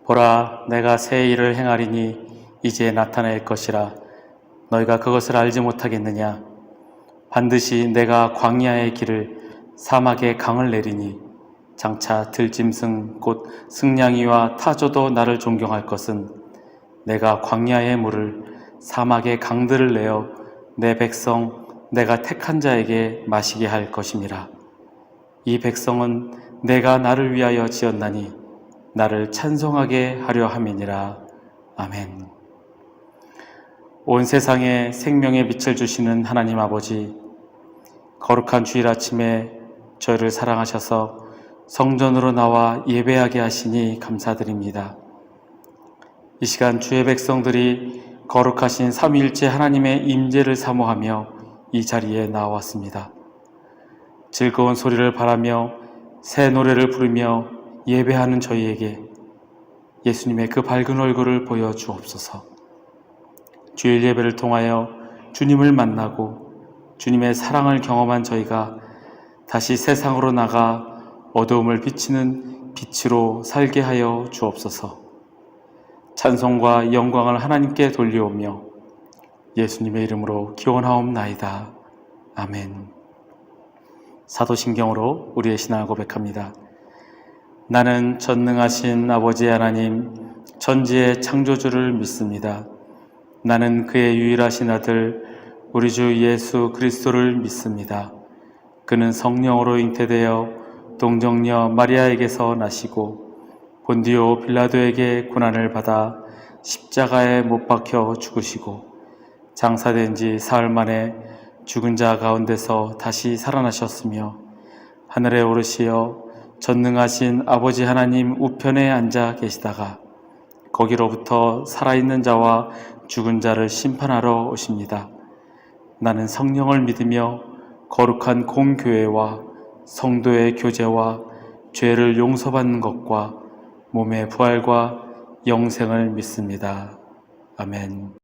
보라, 내가 새 일을 행하리니 이제 나타낼 것이라. 너희가 그것을 알지 못하겠느냐? 반드시 내가 광야의 길을 사막의 강을 내리니 장차 들짐승 곧 승냥이와 타조도 나를 존경할 것은 내가 광야의 물을 사막의 강들을 내어 내 백성 내가 택한 자에게 마시게 할 것임이라. 이 백성은 내가 나를 위하여 지었나니 나를 찬송하게 하려 함이니라. 아멘. 온 세상에 생명의 빛을 주시는 하나님 아버지, 거룩한 주일 아침에 저희를 사랑하셔서 성전으로 나와 예배하게 하시니 감사드립니다. 이 시간 주의 백성들이 거룩하신 삼위일체 하나님의 임재를 사모하며 이 자리에 나왔습니다. 즐거운 소리를 바라며 새 노래를 부르며 예배하는 저희에게 예수님의 그 밝은 얼굴을 보여주옵소서. 주일 예배를 통하여 주님을 만나고 주님의 사랑을 경험한 저희가 다시 세상으로 나가 어두움을 비치는 빛으로 살게 하여 주옵소서. 찬송과 영광을 하나님께 돌려오며 예수님의 이름으로 기원하옵나이다. 아멘. 사도신경으로 우리의 신앙을 고백합니다. 나는 전능하신 아버지 하나님, 천지의 창조주를 믿습니다. 나는 그의 유일하신 아들, 우리 주 예수 그리스도를 믿습니다. 그는 성령으로 잉태되어 동정녀 마리아에게서 나시고 본디오 빌라도에게 고난을 받아 십자가에 못 박혀 죽으시고 장사된 지 사흘 만에 죽은 자 가운데서 다시 살아나셨으며 하늘에 오르시어 전능하신 아버지 하나님 우편에 앉아 계시다가 거기로부터 살아있는 자와 죽은 자를 심판하러 오십니다. 나는 성령을 믿으며 거룩한 공교회와 성도의 교제와 죄를 용서받는 것과 몸의 부활과 영생을 믿습니다. 아멘.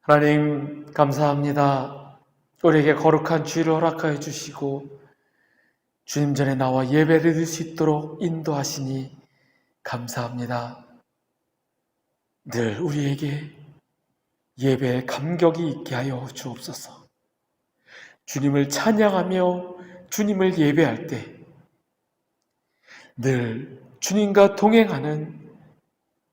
하나님 감사합니다. 우리에게 거룩한 주일을 허락하여 주시고 주님 전에 나와 예배를 드릴 수 있도록 인도하시니 감사합니다. 늘 우리에게 예배에 감격이 있게 하여 주옵소서. 주님을 찬양하며 주님을 예배할 때 늘 주님과 동행하는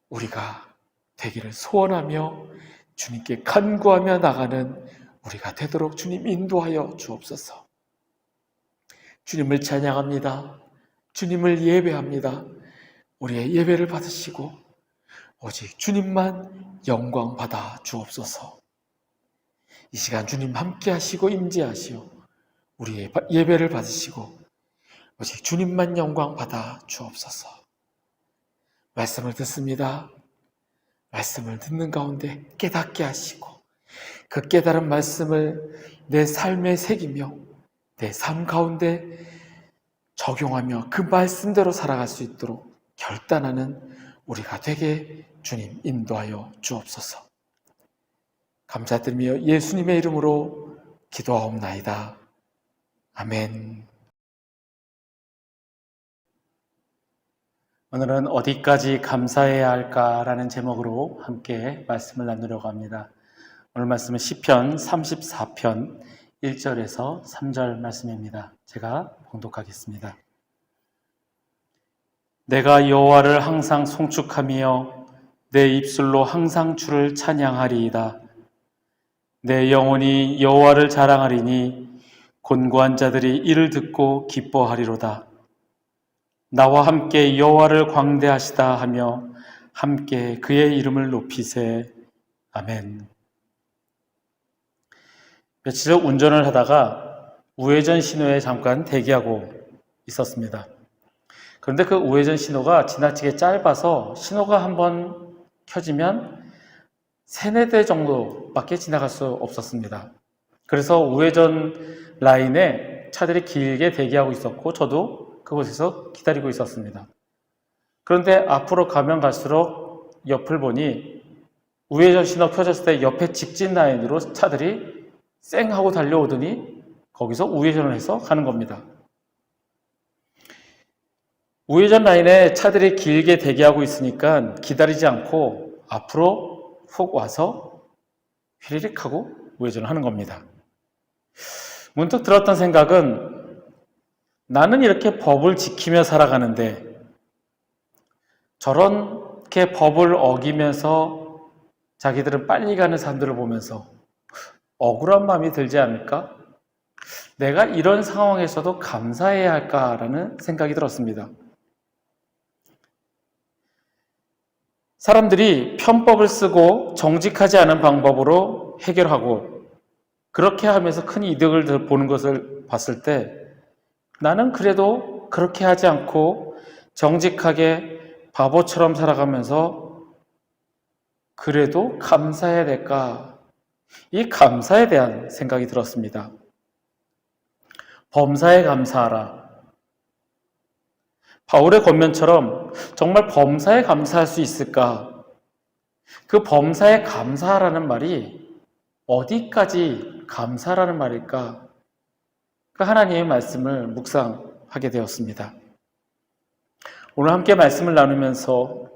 우리가 되기를 소원하며 주님께 간구하며 나가는 우리가 되도록 주님 인도하여 주옵소서. 주님을 찬양합니다. 주님을 예배합니다. 우리의 예배를 받으시고 오직 주님만 영광 받아 주옵소서. 이 시간 주님 함께 하시고 임재하시오. 우리의 예배를 받으시고 오직 주님만 영광 받아 주옵소서. 말씀을 듣습니다. 말씀을 듣는 가운데 깨닫게 하시고 그 깨달은 말씀을 내 삶에 새기며 내 삶 가운데 적용하며 그 말씀대로 살아갈 수 있도록 결단하는 우리가 되게 주님 인도하여 주옵소서. 감사드리며 예수님의 이름으로 기도하옵나이다. 아멘. 오늘은 어디까지 감사해야 할까라는 제목으로 함께 말씀을 나누려고 합니다. 오늘 말씀은 시편 34편 1절에서 3절 말씀입니다. 제가 봉독하겠습니다. 내가 여호와를 항상 송축하며 내 입술로 항상 주를 찬양하리이다. 내 영혼이 여호와를 자랑하리니 곤고한 자들이 이를 듣고 기뻐하리로다. 나와 함께 여호와를 광대하시다 하며 함께 그의 이름을 높이세. 아멘. 며칠 전 운전을 하다가 우회전 신호에 잠깐 대기하고 있었습니다. 그런데 그 우회전 신호가 지나치게 짧아서 신호가 한번 켜지면 3-4대 정도밖에 지나갈 수 없었습니다. 그래서 우회전 라인에 차들이 길게 대기하고 있었고 저도 그곳에서 기다리고 있었습니다. 그런데 앞으로 가면 갈수록 옆을 보니 우회전 신호 켜졌을 때 옆에 직진 라인으로 차들이 쌩 하고 달려오더니 거기서 우회전을 해서 가는 겁니다. 우회전 라인에 차들이 길게 대기하고 있으니까 기다리지 않고 앞으로 훅 와서 휘리릭 하고 우회전을 하는 겁니다. 문득 들었던 생각은 나는 이렇게 법을 지키며 살아가는데 저렇게 법을 어기면서 자기들은 빨리 가는 사람들을 보면서 억울한 마음이 들지 않을까? 내가 이런 상황에서도 감사해야 할까라는 생각이 들었습니다. 사람들이 편법을 쓰고 정직하지 않은 방법으로 해결하고 그렇게 하면서 큰 이득을 보는 것을 봤을 때 나는 그래도 그렇게 하지 않고 정직하게 바보처럼 살아가면서 그래도 감사해야 될까? 이 감사에 대한 생각이 들었습니다. 범사에 감사하라. 바울의 권면처럼 정말 범사에 감사할 수 있을까? 그 범사에 감사하라는 말이 어디까지 감사라는 말일까? 그 하나님의 말씀을 묵상하게 되었습니다. 오늘 함께 말씀을 나누면서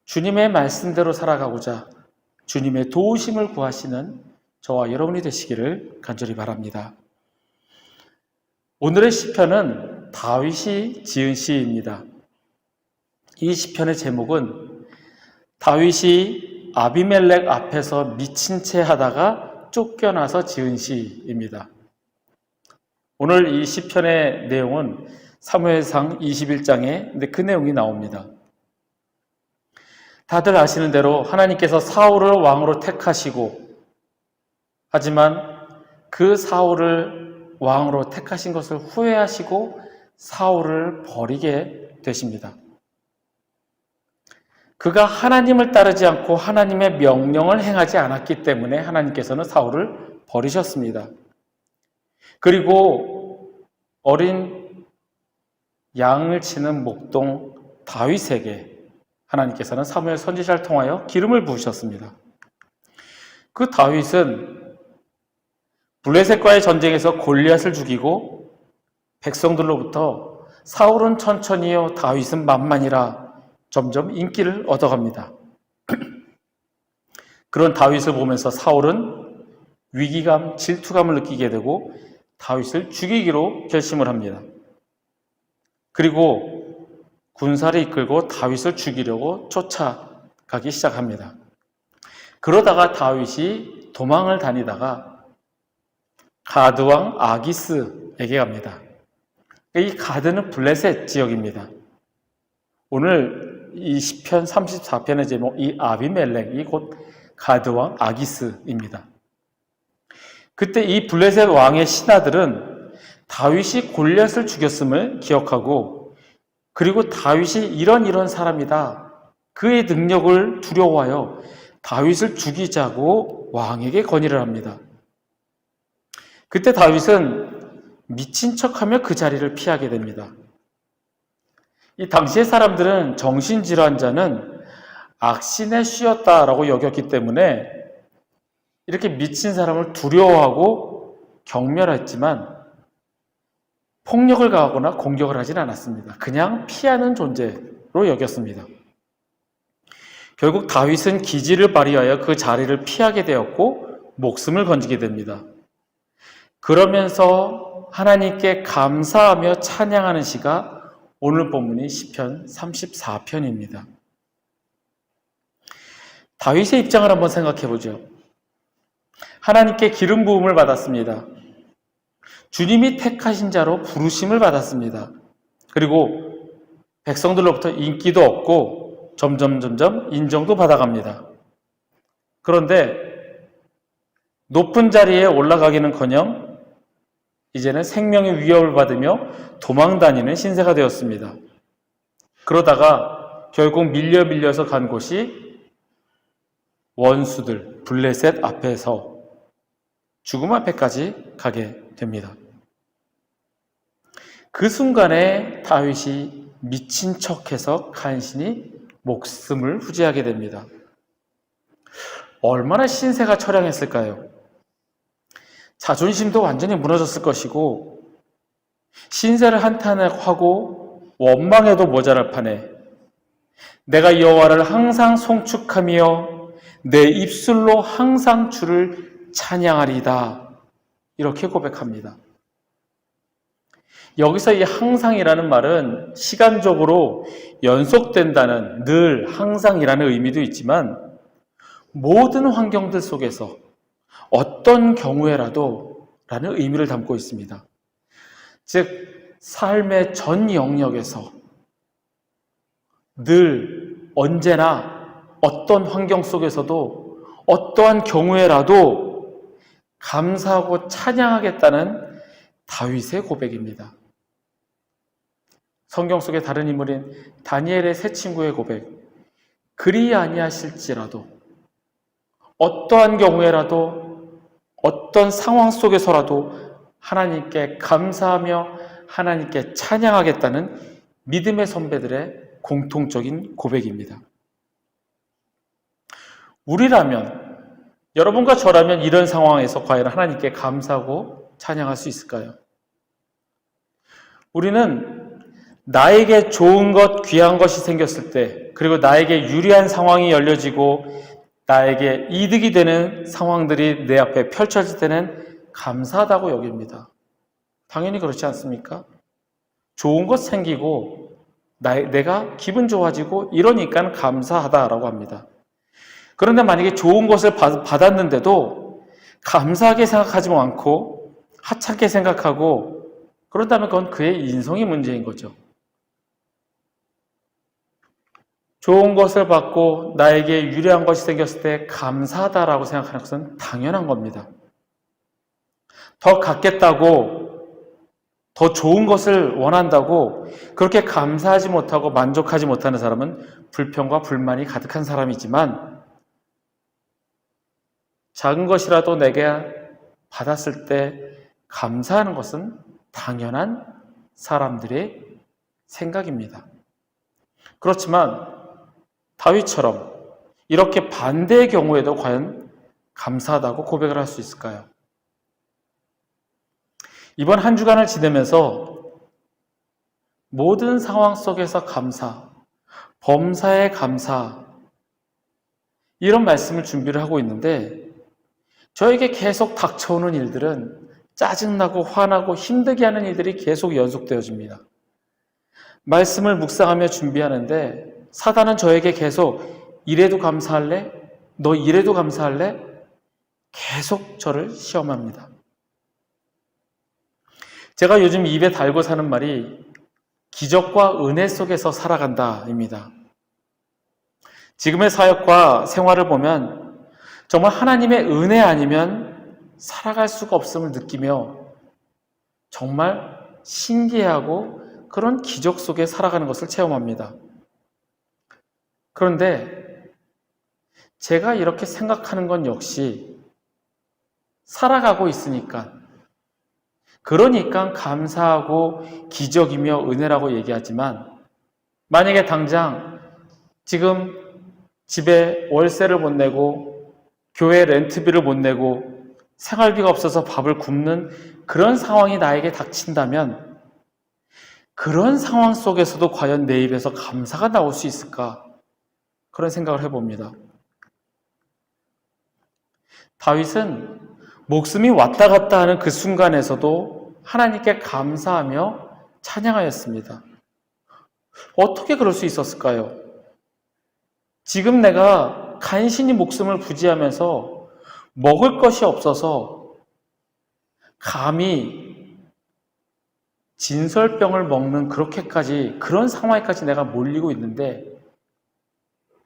주님의 말씀대로 살아가고자 주님의 도우심을 구하시는 저와 여러분이 되시기를 간절히 바랍니다. 오늘의 시편은 다윗이 지은 시입니다. 이 시편의 제목은 다윗이 아비멜렉 앞에서 미친 채 하다가 쫓겨나서 지은 시입니다. 오늘 이 시편의 내용은 사무엘상 21장에 그 내용이 나옵니다. 다들 아시는 대로 하나님께서 사울을 왕으로 택하시고 하지만 그 사울을 왕으로 택하신 것을 후회하시고 사울을 버리게 되십니다. 그가 하나님을 따르지 않고 하나님의 명령을 행하지 않았기 때문에 하나님께서는 사울을 버리셨습니다. 그리고 어린 양을 치는 목동 다윗에게 하나님께서는 사무엘 선지자를 통하여 기름을 부으셨습니다. 그 다윗은 블레셋과의 전쟁에서 골리앗을 죽이고 백성들로부터 사울은 천천히요 다윗은 만만이라 점점 인기를 얻어갑니다. 그런 다윗을 보면서 사울은 위기감, 질투감을 느끼게 되고 다윗을 죽이기로 결심을 합니다. 그리고 군사를 이끌고 다윗을 죽이려고 쫓아가기 시작합니다. 그러다가 다윗이 도망을 다니다가 가드왕 아기스에게 갑니다. 이 가드는 블레셋 지역입니다. 오늘 이 시편 34편의 제목, 이 아비멜렉이 곧 가드왕 아기스입니다. 그때 이 블레셋 왕의 신하들은 다윗이 골리앗을 죽였음을 기억하고, 그리고 다윗이 이런 사람이다, 그의 능력을 두려워하여 다윗을 죽이자고 왕에게 건의를 합니다. 그때 다윗은 미친 척하며 그 자리를 피하게 됩니다. 이 당시의 사람들은 정신질환자는 악신의 씨였다라고 여겼기 때문에 이렇게 미친 사람을 두려워하고 경멸했지만 폭력을 가하거나 공격을 하진 않았습니다. 그냥 피하는 존재로 여겼습니다. 결국 다윗은 기지를 발휘하여 그 자리를 피하게 되었고 목숨을 건지게 됩니다. 그러면서 하나님께 감사하며 찬양하는 시가 오늘 본문이 시편 34편입니다. 다윗의 입장을 한번 생각해 보죠. 하나님께 기름 부음을 받았습니다. 주님이 택하신 자로 부르심을 받았습니다. 그리고 백성들로부터 인기도 얻고 점점 인정도 받아갑니다. 그런데 높은 자리에 올라가기는커녕 이제는 생명의 위협을 받으며 도망다니는 신세가 되었습니다. 그러다가 결국 밀려서 간 곳이 원수들 블레셋 앞에서 죽음 앞에까지 가게 됩니다. 그 순간에 다윗이 미친 척해서 간신히 목숨을 후지하게 됩니다. 얼마나 신세가 처량했을까요? 자존심도 완전히 무너졌을 것이고 신세를 한탄하고 원망해도 모자랄 판에 내가 여호와를 항상 송축하며 내 입술로 항상 주를 찬양하리다, 이렇게 고백합니다. 여기서 이 항상이라는 말은 시간적으로 연속된다는, 늘 항상이라는 의미도 있지만 모든 환경들 속에서 어떤 경우에라도 라는 의미를 담고 있습니다. 즉 삶의 전 영역에서 늘 언제나 어떤 환경 속에서도 어떠한 경우에라도 감사하고 찬양하겠다는 다윗의 고백입니다. 성경 속의 다른 인물인 다니엘의 세 친구의 고백, 그리 아니하실지라도 어떠한 경우에라도 어떤 상황 속에서라도 하나님께 감사하며 하나님께 찬양하겠다는 믿음의 선배들의 공통적인 고백입니다. 우리라면, 여러분과 저라면 이런 상황에서 과연 하나님께 감사하고 찬양할 수 있을까요? 우리는 나에게 좋은 것, 귀한 것이 생겼을 때, 그리고 나에게 유리한 상황이 열려지고 나에게 이득이 되는 상황들이 내 앞에 펼쳐질 때는 감사하다고 여깁니다. 당연히 그렇지 않습니까? 좋은 것 생기고 내가 기분 좋아지고 이러니까 감사하다라고 합니다. 그런데 만약에 좋은 것을 받았는데도 감사하게 생각하지 않고 하찮게 생각하고 그런다면 그건 그의 인성이 문제인 거죠. 좋은 것을 받고 나에게 유리한 것이 생겼을 때 감사하다라고 생각하는 것은 당연한 겁니다. 더 갖겠다고, 더 좋은 것을 원한다고 그렇게 감사하지 못하고 만족하지 못하는 사람은 불평과 불만이 가득한 사람이지만, 작은 것이라도 내게 받았을 때 감사하는 것은 당연한 사람들의 생각입니다. 그렇지만 다윗처럼 이렇게 반대의 경우에도 과연 감사하다고 고백을 할 수 있을까요? 이번 한 주간을 지내면서 모든 상황 속에서 감사, 범사에 감사, 이런 말씀을 준비를 하고 있는데 저에게 계속 닥쳐오는 일들은 짜증나고 화나고 힘들게 하는 일들이 계속 연속되어집니다. 말씀을 묵상하며 준비하는데 사단은 저에게 계속 이래도 감사할래? 너 이래도 감사할래? 계속 저를 시험합니다. 제가 요즘 입에 달고 사는 말이 기적과 은혜 속에서 살아간다입니다. 지금의 사역과 생활을 보면 정말 하나님의 은혜 아니면 살아갈 수가 없음을 느끼며 정말 신기해하고 그런 기적 속에 살아가는 것을 체험합니다. 그런데 제가 이렇게 생각하는 건 역시 살아가고 있으니까, 그러니까 감사하고 기적이며 은혜라고 얘기하지만 만약에 당장 지금 집에 월세를 못 내고 교회 렌트비를 못 내고 생활비가 없어서 밥을 굶는 그런 상황이 나에게 닥친다면 그런 상황 속에서도 과연 내 입에서 감사가 나올 수 있을까? 그런 생각을 해봅니다. 다윗은 목숨이 왔다 갔다 하는 그 순간에서도 하나님께 감사하며 찬양하였습니다. 어떻게 그럴 수 있었을까요? 지금 내가 간신히 목숨을 부지하면서 먹을 것이 없어서 감히 진설병을 먹는 그런 상황에까지 내가 몰리고 있는데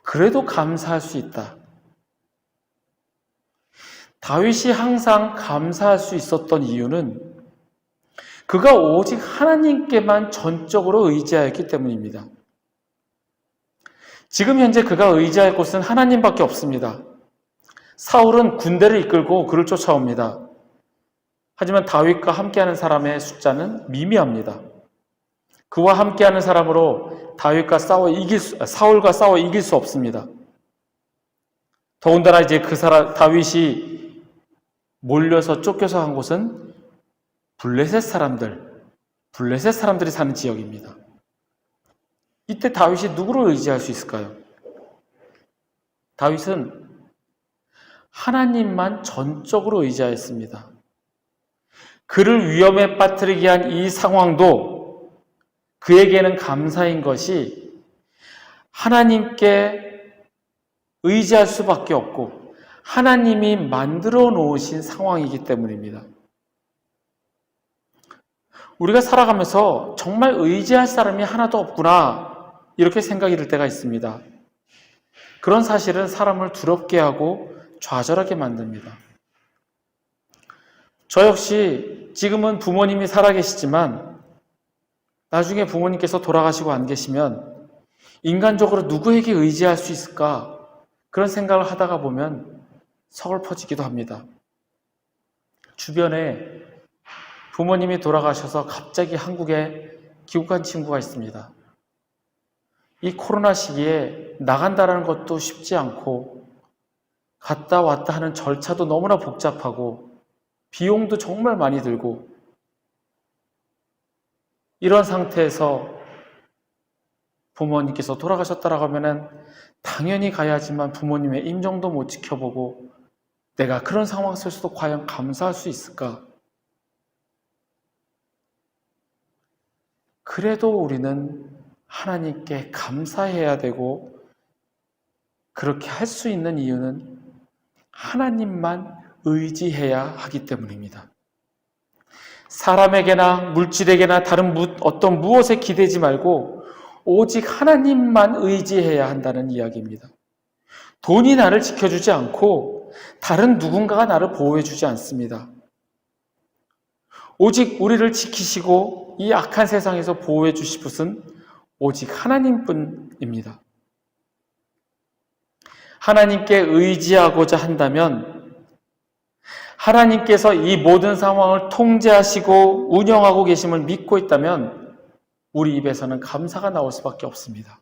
그래도 감사할 수 있다. 다윗이 항상 감사할 수 있었던 이유는 그가 오직 하나님께만 전적으로 의지하였기 때문입니다. 지금 현재 그가 의지할 곳은 하나님밖에 없습니다. 사울은 군대를 이끌고 그를 쫓아옵니다. 하지만 다윗과 함께하는 사람의 숫자는 미미합니다. 그와 함께하는 사람으로 사울과 싸워 이길 수 없습니다. 더군다나 이제 다윗이 몰려서 쫓겨서 간 곳은 블레셋 사람들이 사는 지역입니다. 이때 다윗이 누구를 의지할 수 있을까요? 다윗은 하나님만 전적으로 의지하였습니다. 그를 위험에 빠뜨리게 한 이 상황도 그에게는 감사인 것이 하나님께 의지할 수밖에 없고 하나님이 만들어 놓으신 상황이기 때문입니다. 우리가 살아가면서 정말 의지할 사람이 하나도 없구나 이렇게 생각이 들 때가 있습니다. 그런 사실은 사람을 두렵게 하고 좌절하게 만듭니다. 저 역시 지금은 부모님이 살아계시지만 나중에 부모님께서 돌아가시고 안 계시면 인간적으로 누구에게 의지할 수 있을까? 그런 생각을 하다가 보면 서글퍼지기도 합니다. 주변에 부모님이 돌아가셔서 갑자기 한국에 귀국한 친구가 있습니다. 이 코로나 시기에 나간다는 것도 쉽지 않고 갔다 왔다 하는 절차도 너무나 복잡하고 비용도 정말 많이 들고 이런 상태에서 부모님께서 돌아가셨다라고 하면은 당연히 가야지만 부모님의 임종도 못 지켜보고 내가 그런 상황 속에서도 과연 감사할 수 있을까? 그래도 우리는 하나님께 감사해야 되고 그렇게 할 수 있는 이유는 하나님만 의지해야 하기 때문입니다. 사람에게나 물질에게나 다른 어떤 무엇에 기대지 말고 오직 하나님만 의지해야 한다는 이야기입니다. 돈이 나를 지켜주지 않고 다른 누군가가 나를 보호해주지 않습니다. 오직 우리를 지키시고 이 악한 세상에서 보호해 주실 분은 오직 하나님뿐입니다. 하나님께 의지하고자 한다면 하나님께서 이 모든 상황을 통제하시고 운영하고 계심을 믿고 있다면 우리 입에서는 감사가 나올 수밖에 없습니다.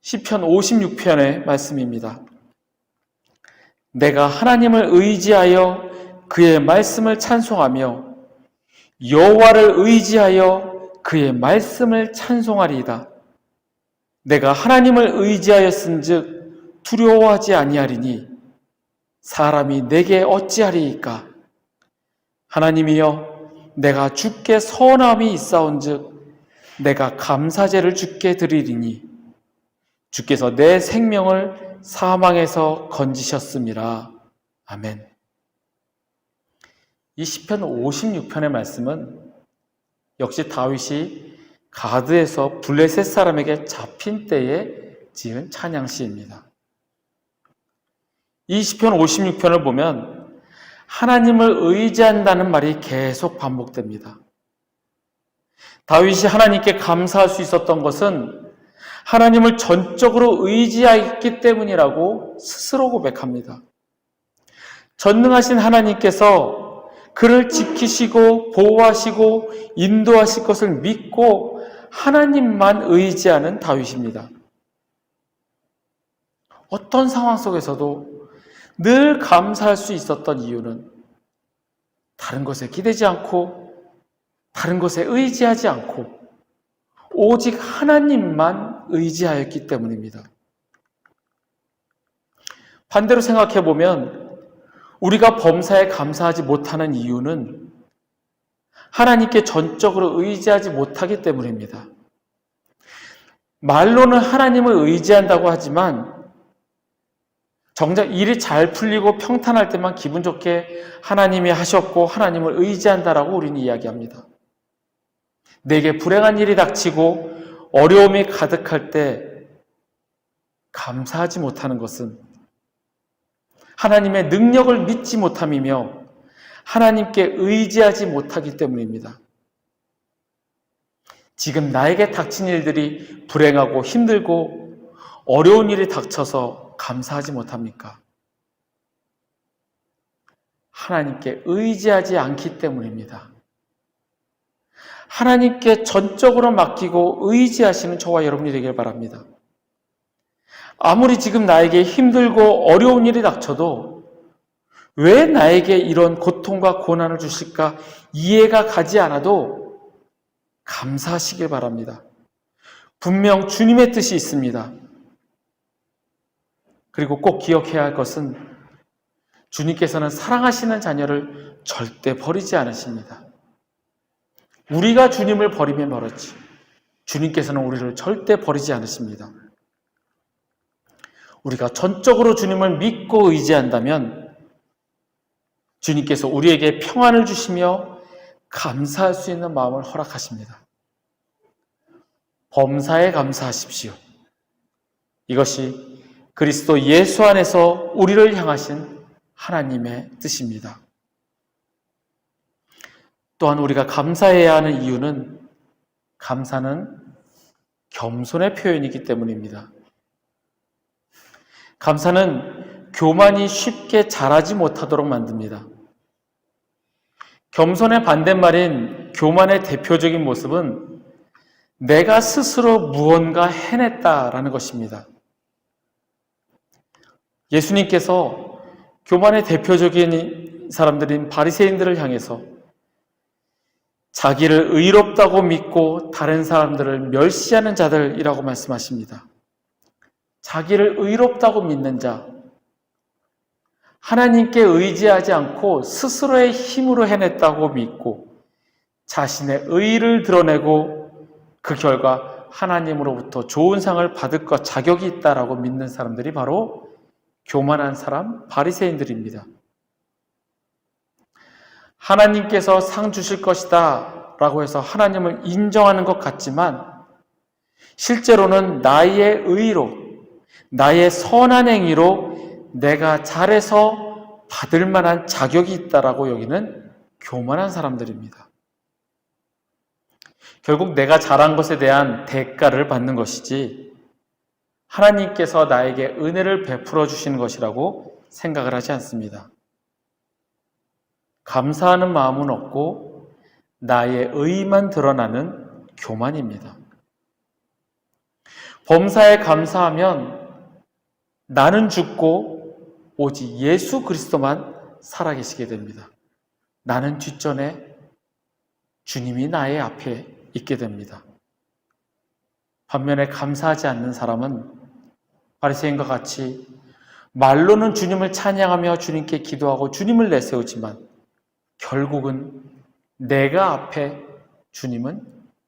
시편 56편의 말씀입니다. 내가 하나님을 의지하여 그의 말씀을 찬송하며 여호와를 의지하여 그의 말씀을 찬송하리이다. 내가 하나님을 의지하였은즉 두려워하지 아니하리니 사람이 내게 어찌하리이까. 하나님이여, 내가 주께 선함이 있사온즉 내가 감사제를 주께 드리리니 주께서 내 생명을 사망에서 건지셨음이라. 아멘. 이 시편 56편의 말씀은 역시 다윗이 가드에서 블레셋 사람에게 잡힌 때에 지은 찬양시입니다. 이 시편 56편을 보면 하나님을 의지한다는 말이 계속 반복됩니다. 다윗이 하나님께 감사할 수 있었던 것은 하나님을 전적으로 의지하였기 때문이라고 스스로 고백합니다. 전능하신 하나님께서 그를 지키시고 보호하시고 인도하실 것을 믿고 하나님만 의지하는 다윗입니다. 어떤 상황 속에서도 늘 감사할 수 있었던 이유는 다른 것에 기대지 않고 다른 것에 의지하지 않고 오직 하나님만 의지하였기 때문입니다. 반대로 생각해 보면 우리가 범사에 감사하지 못하는 이유는 하나님께 전적으로 의지하지 못하기 때문입니다. 말로는 하나님을 의지한다고 하지만 정작 일이 잘 풀리고 평탄할 때만 기분 좋게 하나님이 하셨고 하나님을 의지한다라고 우리는 이야기합니다. 내게 불행한 일이 닥치고 어려움이 가득할 때 감사하지 못하는 것은 하나님의 능력을 믿지 못함이며 하나님께 의지하지 못하기 때문입니다. 지금 나에게 닥친 일들이 불행하고 힘들고 어려운 일이 닥쳐서 감사하지 못합니까? 하나님께 의지하지 않기 때문입니다. 하나님께 전적으로 맡기고 의지하시는 저와 여러분이 되길 바랍니다. 아무리 지금 나에게 힘들고 어려운 일이 닥쳐도 왜 나에게 이런 고통과 고난을 주실까 이해가 가지 않아도 감사하시길 바랍니다. 분명 주님의 뜻이 있습니다. 그리고 꼭 기억해야 할 것은 주님께서는 사랑하시는 자녀를 절대 버리지 않으십니다. 우리가 주님을 버리면 멀었지 주님께서는 우리를 절대 버리지 않으십니다. 우리가 전적으로 주님을 믿고 의지한다면 주님께서 우리에게 평안을 주시며 감사할 수 있는 마음을 허락하십니다. 범사에 감사하십시오. 이것이 그리스도 예수 안에서 우리를 향하신 하나님의 뜻입니다. 또한 우리가 감사해야 하는 이유는 감사는 겸손의 표현이기 때문입니다. 감사는 교만이 쉽게 자라지 못하도록 만듭니다. 겸손의 반대말인 교만의 대표적인 모습은 내가 스스로 무언가 해냈다라는 것입니다. 예수님께서 교만의 대표적인 사람들인 바리새인들을 향해서 자기를 의롭다고 믿고 다른 사람들을 멸시하는 자들이라고 말씀하십니다. 자기를 의롭다고 믿는 자, 하나님께 의지하지 않고 스스로의 힘으로 해냈다고 믿고 자신의 의의를 드러내고 그 결과 하나님으로부터 좋은 상을 받을 것 자격이 있다라고 믿는 사람들이 바로 교만한 사람, 바리새인들입니다. 하나님께서 상 주실 것이다 라고 해서 하나님을 인정하는 것 같지만 실제로는 나의 의로, 나의 선한 행위로 내가 잘해서 받을 만한 자격이 있다라고 여기는 교만한 사람들입니다. 결국 내가 잘한 것에 대한 대가를 받는 것이지 하나님께서 나에게 은혜를 베풀어 주시는 것이라고 생각을 하지 않습니다. 감사하는 마음은 없고 나의 의만 드러나는 교만입니다. 범사에 감사하면 나는 죽고 오직 예수 그리스도만 살아계시게 됩니다. 나는 뒷전에, 주님이 나의 앞에 있게 됩니다. 반면에 감사하지 않는 사람은 바리새인과 같이 말로는 주님을 찬양하며 주님께 기도하고 주님을 내세우지만 결국은 내가 앞에, 주님은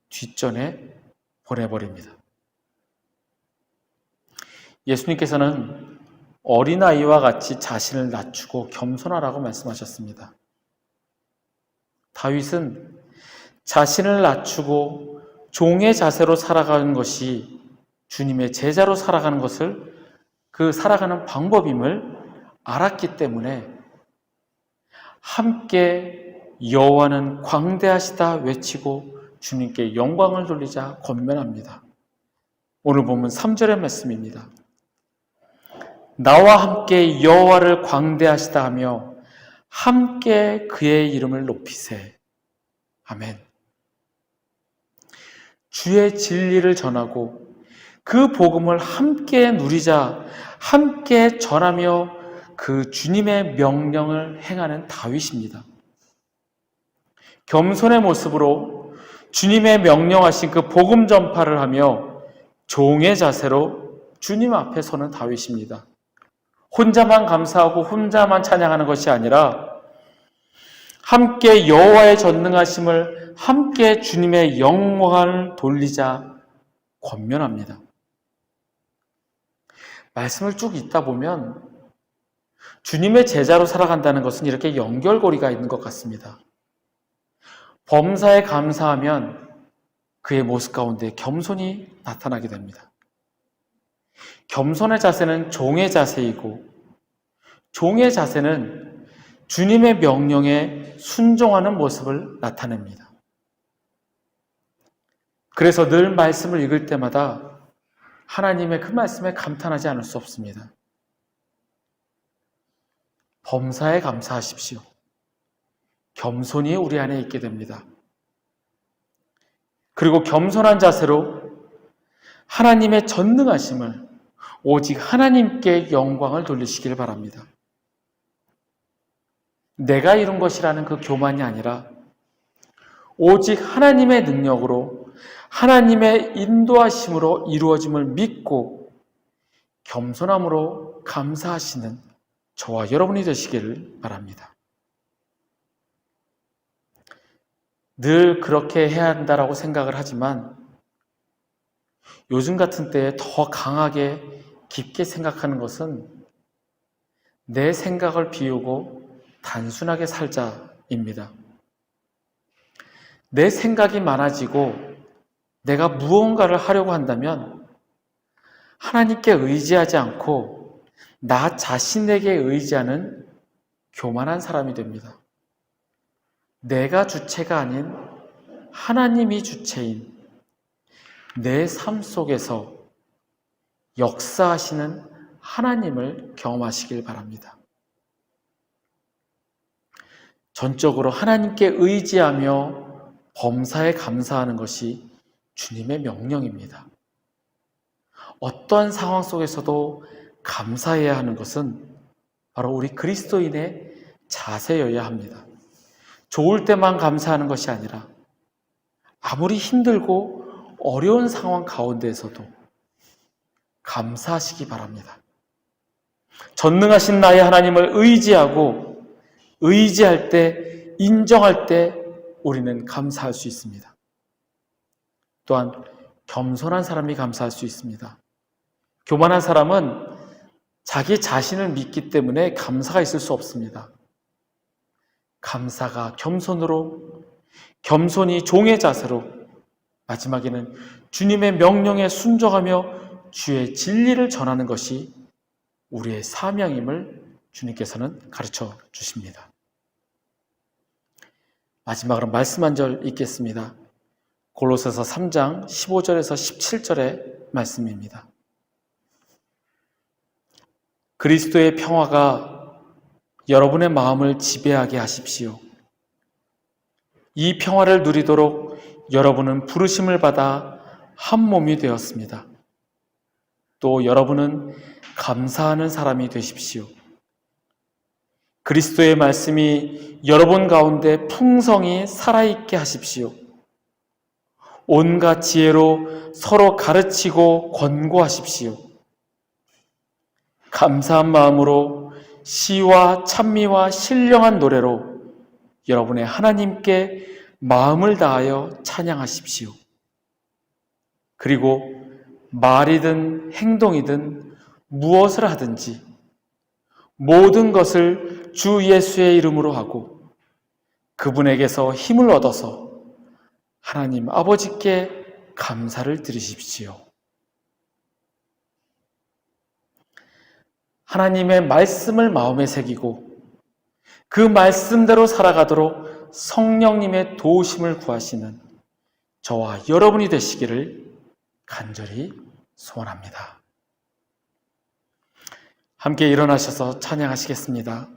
뒷전에 보내버립니다. 예수님께서는 어린아이와 같이 자신을 낮추고 겸손하라고 말씀하셨습니다. 다윗은 자신을 낮추고 종의 자세로 살아가는 것이 주님의 제자로 살아가는 것을, 그 살아가는 방법임을 알았기 때문에 함께 여호와는 광대하시다 외치고 주님께 영광을 돌리자 권면합니다. 오늘 보면 3절의 말씀입니다. 나와 함께 여호와를 광대하시다 하며 함께 그의 이름을 높이세. 아멘. 주의 진리를 전하고 그 복음을 함께 누리자, 함께 전하며 그 주님의 명령을 행하는 다윗입니다. 겸손의 모습으로 주님의 명령하신 그 복음 전파를 하며 종의 자세로 주님 앞에 서는 다윗입니다. 혼자만 감사하고 혼자만 찬양하는 것이 아니라 함께 여호와의 전능하심을, 함께 주님의 영광을 돌리자 권면합니다. 말씀을 쭉 읽다 보면 주님의 제자로 살아간다는 것은 이렇게 연결고리가 있는 것 같습니다. 범사에 감사하면 그의 모습 가운데 겸손이 나타나게 됩니다. 겸손의 자세는 종의 자세이고, 종의 자세는 주님의 명령에 순종하는 모습을 나타냅니다. 그래서 늘 말씀을 읽을 때마다 하나님의 그 말씀에 감탄하지 않을 수 없습니다. 범사에 감사하십시오. 겸손이 우리 안에 있게 됩니다. 그리고 겸손한 자세로 하나님의 전능하심을, 오직 하나님께 영광을 돌리시길 바랍니다. 내가 이룬 것이라는 그 교만이 아니라 오직 하나님의 능력으로, 하나님의 인도하심으로 이루어짐을 믿고 겸손함으로 감사하시는 저와 여러분이 되시기를 바랍니다. 늘 그렇게 해야 한다라고 생각을 하지만 요즘 같은 때에 더 강하게 깊게 생각하는 것은 내 생각을 비우고 단순하게 살자입니다. 내 생각이 많아지고 내가 무언가를 하려고 한다면 하나님께 의지하지 않고 나 자신에게 의지하는 교만한 사람이 됩니다. 내가 주체가 아닌 하나님이 주체인 내 삶 속에서 역사하시는 하나님을 경험하시길 바랍니다. 전적으로 하나님께 의지하며 범사에 감사하는 것이 주님의 명령입니다. 어떠한 상황 속에서도 감사해야 하는 것은 바로 우리 그리스도인의 자세여야 합니다. 좋을 때만 감사하는 것이 아니라 아무리 힘들고 어려운 상황 가운데에서도 감사하시기 바랍니다. 전능하신 나의 하나님을 의지하고 의지할 때, 인정할 때 우리는 감사할 수 있습니다. 또한 겸손한 사람이 감사할 수 있습니다. 교만한 사람은 자기 자신을 믿기 때문에 감사가 있을 수 없습니다. 감사가 겸손으로, 겸손이 종의 자세로, 마지막에는 주님의 명령에 순종하며 주의 진리를 전하는 것이 우리의 사명임을 주님께서는 가르쳐 주십니다. 마지막으로 말씀 한 절 읽겠습니다. 골로새서 3장 15절에서 17절의 말씀입니다. 그리스도의 평화가 여러분의 마음을 지배하게 하십시오. 이 평화를 누리도록 여러분은 부르심을 받아 한 몸이 되었습니다. 또 여러분은 감사하는 사람이 되십시오. 그리스도의 말씀이 여러분 가운데 풍성히 살아있게 하십시오. 온갖 지혜로 서로 가르치고 권고하십시오. 감사한 마음으로 시와 찬미와 신령한 노래로 여러분의 하나님께 마음을 다하여 찬양하십시오. 그리고 말이든 행동이든 무엇을 하든지 모든 것을 주 예수의 이름으로 하고 그분에게서 힘을 얻어서 하나님 아버지께 감사를 드리십시오. 하나님의 말씀을 마음에 새기고 그 말씀대로 살아가도록 성령님의 도우심을 구하시는 저와 여러분이 되시기를 간절히 소원합니다. 함께 일어나셔서 찬양하시겠습니다.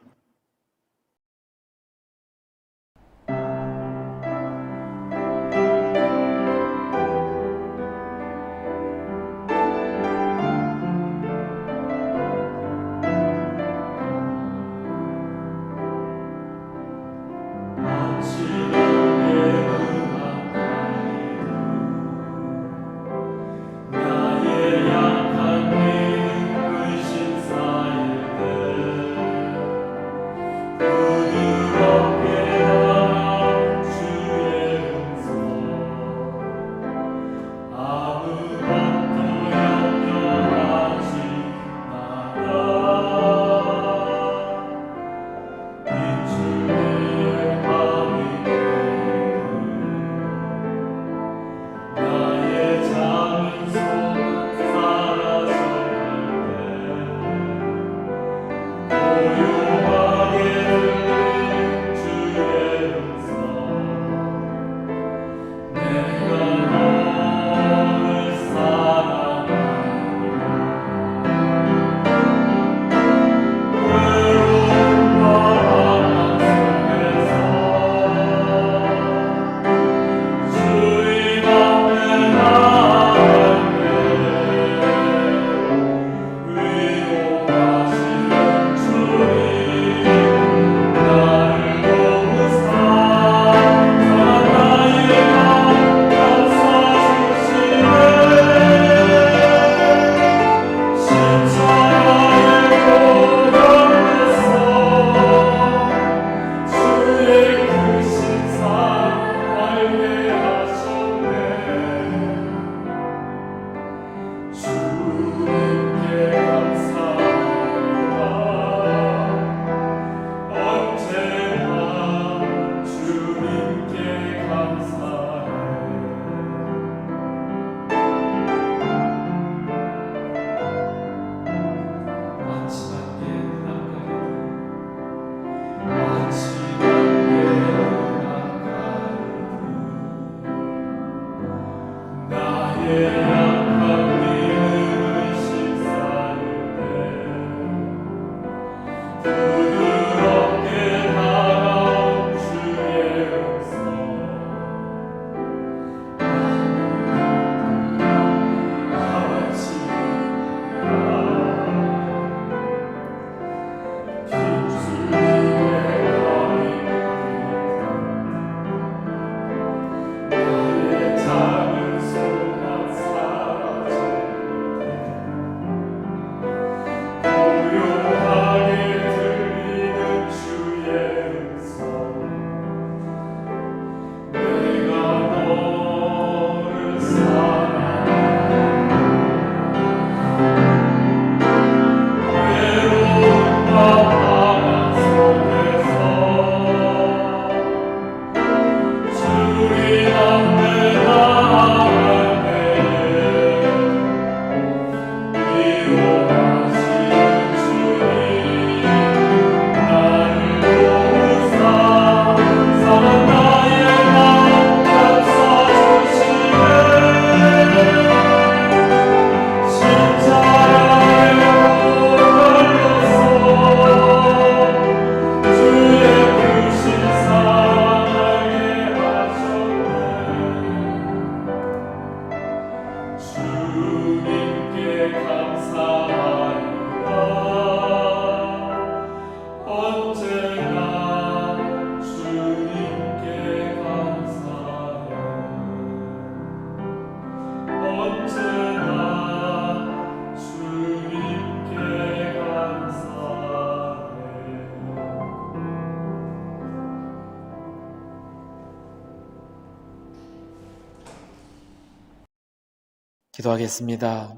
기도하겠습니다.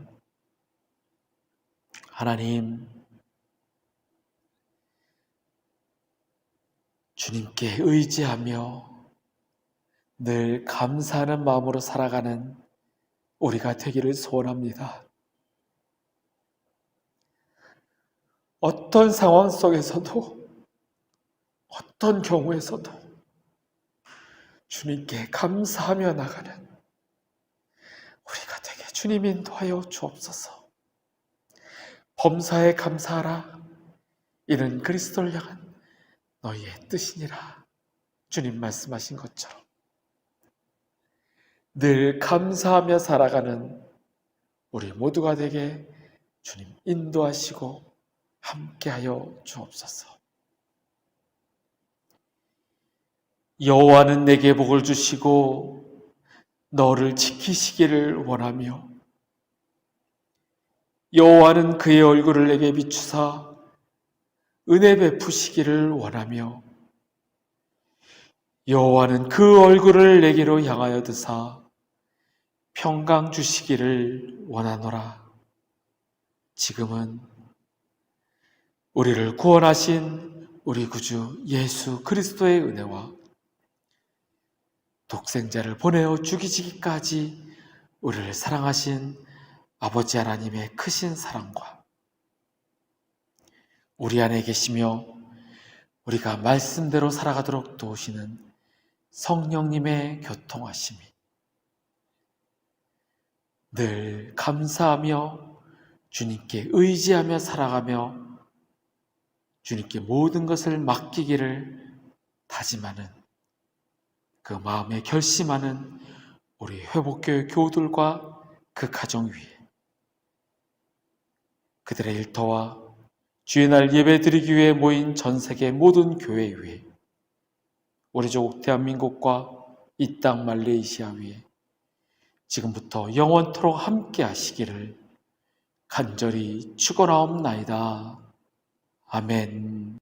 하나님, 주님께 의지하며 늘 감사하는 마음으로 살아가는 우리가 되기를 소원합니다. 어떤 상황 속에서도, 어떤 경우에서도 주님께 감사하며 나가는 우리가 되게 주님 인도하여 주옵소서. 범사에 감사하라. 이는 그리스도를 향한 너희의 뜻이니라. 주님 말씀하신 것처럼 늘 감사하며 살아가는 우리 모두가 되게 주님 인도하시고 함께하여 주옵소서. 여호와는 내게 복을 주시고 너를 지키시기를 원하며 여호와는 그의 얼굴을 내게 비추사 은혜 베푸시기를 원하며 여호와는 그 얼굴을 내게로 향하여 드사 평강 주시기를 원하노라. 지금은 우리를 구원하신 우리 구주 예수 그리스도의 은혜와 독생자를 보내어 죽이시기까지 우리를 사랑하신 아버지 하나님의 크신 사랑과 우리 안에 계시며 우리가 말씀대로 살아가도록 도우시는 성령님의 교통하심이 늘 감사하며 주님께 의지하며 살아가며 주님께 모든 것을 맡기기를 다짐하는 그 마음에 결심하는 우리 회복교회 교우들과 그 가정 위에 그들의 일터와 주의 날 예배 드리기 위해 모인 전 세계 모든 교회 위에 우리 조국 대한민국과 이 땅 말레이시아 위에 지금부터 영원토록 함께 하시기를 간절히 축원하옵나이다. 아멘.